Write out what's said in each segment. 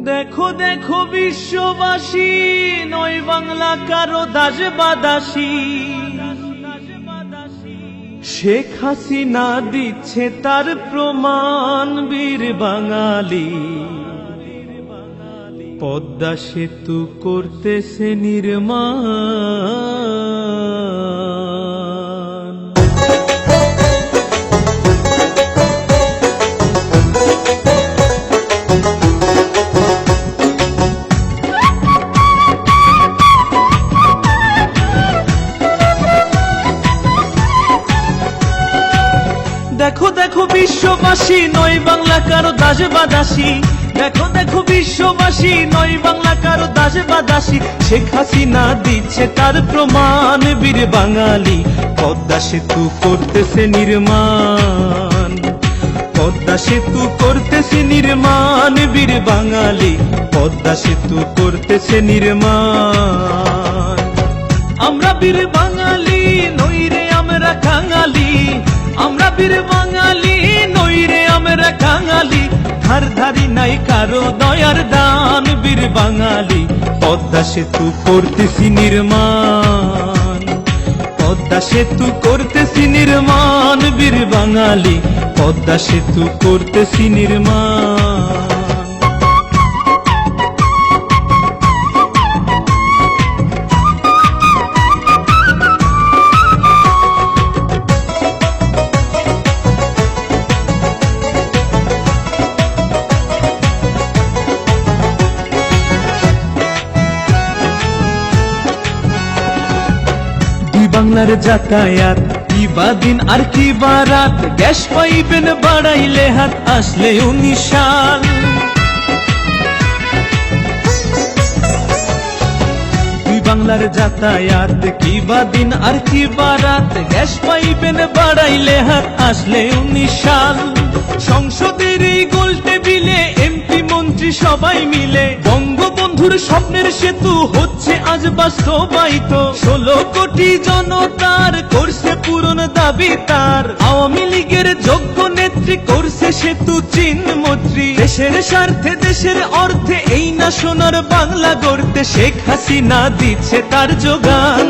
দেখো দেখো বিশ্ববাসী, নয় বাংলা কারো দাস বা দাসী। শেখ হাসিনা দিচ্ছে তার প্রমাণ, বীর বাঙালি। পদ্মা সেতু করতেছে নির্মাণ। দেখো দেখো বিশ্ববাসী, নয় বাংলা কারো দাস বা দাসী। দেখো দেখো বিশ্ববাসী, নয় বাংলা কারো দাস বা দাসী। শেখ হাসিনা দিচ্ছে তার প্রমাণ, বীর বাঙালি। পদ্মা সেতু করতেছে নির্মাণ, পদ্মা সেতু করতেছে নির্মাণ, বীর বাঙালি। পদ্মা সেতু করতেছে নির্মাণ। আমরা বীর বাঙালি, নইরে আমরা কাঙালি। আমরা বীর বাঙালি, নইরে আমরা কাঙালি। ধার ধারি নাই কারো দয়ার দান, বীর বাঙালি। পদ্মা সেতু করতেছি নির্মাণ, পদ্মা সেতু করতেছি নির্মাণ, বীর বাঙালি। পদ্মা সেতু করতেছি নির্মাণ। বাংলার যাতায়াত কি বা দিন আর কি বা রাত। গ্যাস পাইবেন বাড়াইলে হাত, আসলে 19 সাল। বাংলার যাতায়াত কি বা দিন আর কি বা রাত। গ্যাস পাইবেন বাড়াইলে হাত, আসলে 19 সাল। সংসদের এই গোল টেবিলে এমপি মন্ত্রী সবাই মিলে বঙ্গবন্ধুর স্বপ্নের সেতু হচ্ছে আজ বাস্তবায়িত। 16 কোটি জনতার করছে পূরণ দাবি তার। আওয়ামী লীগের যোগ্য নেত্রী করছে সেতু চিহ্নমন্ত্রী। দেশের স্বার্থে দেশের অর্থে এই না সোনার বাংলা গড়তে শেখ হাসিনা দিচ্ছে তার যোগান।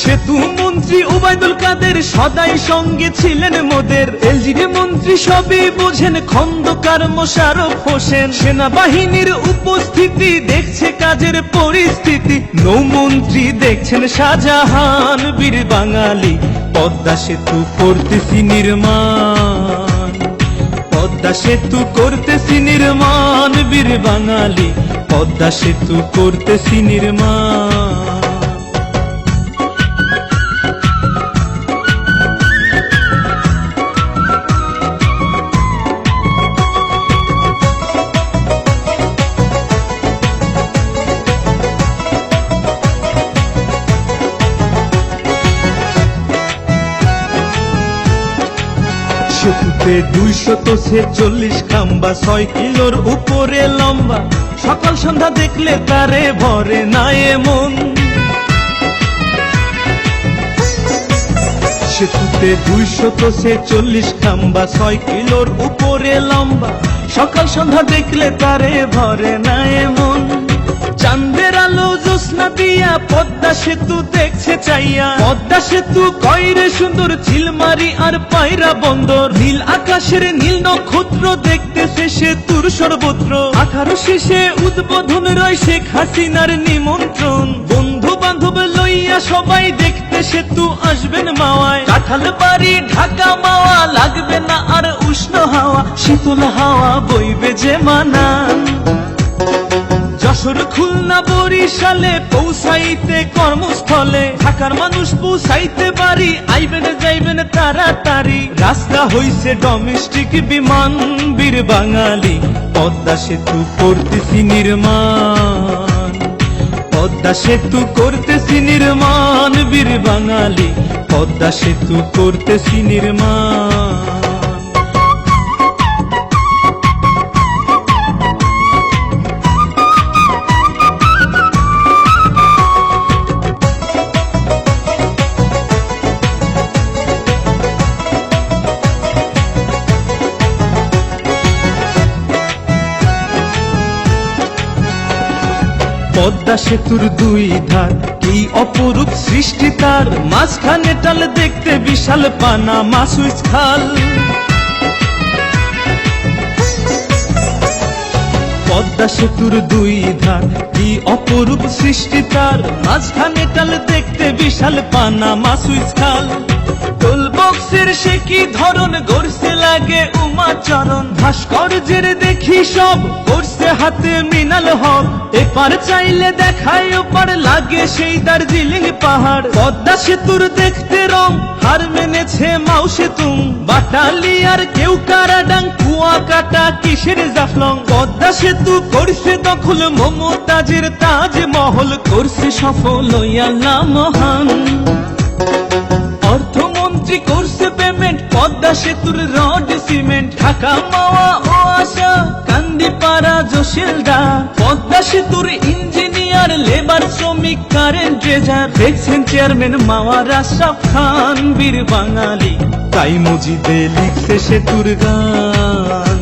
সেতু মন্ত্রী ওবায়দুল কাদের সদাই সঙ্গে ছিলেন মোদের। এলজিডি মন্ত্রী সবই বোঝেন, খন্দকার মোশাররফ হোসেন। সেনাবাহিনীর উপস্থিতি দেখছে কাজের পরিস্থিতি। নৌমন্ত্রী দেখছেন শাহজাহান, বীর বাঙালি। পদ্মা সেতু করতেছি নির্মাণ, পদ্মা সেতু করতেছি নির্মাণ, বীর বাঙালি। পদ্মা সেতু করতেছি নির্মাণ। সেতুতে 246 খাম্বা, 6 কিলোর উপরে লম্বা। সকাল সন্ধ্যা দেখলে তারে ভরে না এমন। সেতুতে 246 খাম্বা, 6 কিলোর উপরে লম্বা। সকাল সন্ধ্যা দেখলে তারে ভরে না এমন। চাঁদের আলো জ্যোৎস্না দিয়া পদ্মা সেতু দেখছে চাইয়া। পদ্মা সেতু কয়রে সুন্দর, চিলমারি আর পায়রা বন্দর। নীল আকাশের নীল নক্ষত্র দেখতেছে সেতুর সর্বত্র। 18 শেষে উদ্বোধন রয় শেখ হাসিনার নিমন্ত্রণ। বন্ধু বান্ধব লইয়া সবাই দেখতে সেতু আসবেন মাওয়ায়। কাঁঠাল বাড়ি ঢাকা মাওয়া, লাগবে না আর উষ্ণ হাওয়া। শীতল হাওয়া বইবে যে মানান। যশোর খুলনা বরিশালে পৌঁছাইতে কর্মস্থলে। ঢাকার মানুষ পৌঁছাইতে পারি, আইবেন যাইবেন তাড়াতাড়ি। রাস্তা হইছে ডোমেস্টিক বিমান, বীর বাঙালি। পদ্মা সেতু করতেছি নির্মাণ, পদ্মা সেতু করতেছি নির্মাণ, বীর বাঙালি। পদ্মা সেতু করতেছি নির্মাণ। পদ্মা সেতুর দুই ধার কি অপরূপ সৃষ্টি তার, মাঝখানে টাল দেখতে বিশাল পানামা সুইচ খাল। পদ্মা সেতুর দুই ধার কি অপরূপ সৃষ্টি তার, মাঝখানে টাল দেখতে বিশাল পানামা সুইচ খাল। টোল বক্সের সে কি ধরন গড়ছে লাগে উমাচরণ, ভাস্কর্যের দেখি সব করছে হাতে মিনাল হক। এপার চাইলে দেখায় ওপার লাগে সেই দার্জিলিং পাহাড়। পদ্মা সেতুর দেখতে রং হার মেনেছে মাও সেতুং, বাটালিয়ার কেউ কারাডাং কুয়াকাটা কিসের জাফলং। পদ্মা সেতু করছে দখল মমতাজের তাজমহল, করছে সফল আল্লাহ মহান। অর্থমন্ত্রী করছে পেমেন্ট পদ্মা সেতুর রড সিমেন্ট, ঢাকা মাওয়া ও আশা কান্দিপাড়া জোশেলদা। পদ্মা সেতুর ইঞ্জিনিয়ার লেবার শ্রমিক কারেন্ট ট্রেজার, দেখছেন চেয়ারম্যান মাওয়ার আশরাফ খান বীর বাঙালি। তাই মজিদে লিখছে সেতুর গান,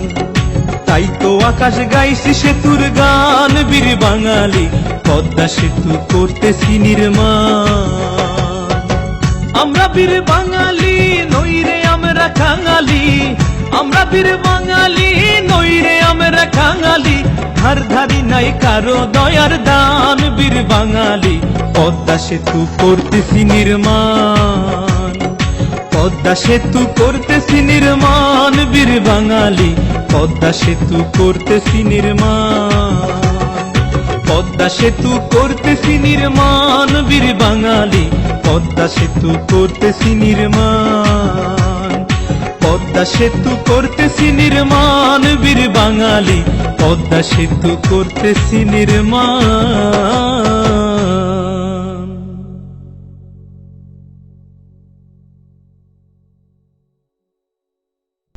তাই তো আকাশ গাইছে সেতুর গান বীর বাঙালি। পদ্মা সেতু করতেছি নির্মাণ, আমরা বীর বাঙালি নইরে আমরা কাঙালি, আমরা বীর বাঙালি নইরে আমরা কাঙালি। ধার ধারি নাই কারো দয়ার দান বীর বাঙালি। পদ্মা সেতু করতেছি নির্মাণ, পদ্মা সেতু করতেছি নির্মাণ বীর বাঙালি। পদ্মা সেতু করতেছি নির্মাণ, পদ্মা সেতু করতেছি নির্মাণ বীর বাঙালি। পদ্মা সেতু করতেছি নির্মাণ, পদ্মা সেতু করতেছি নির্মাণ বীর বাঙালি। পদ্মা সেতু করতেছি নির্মাণ।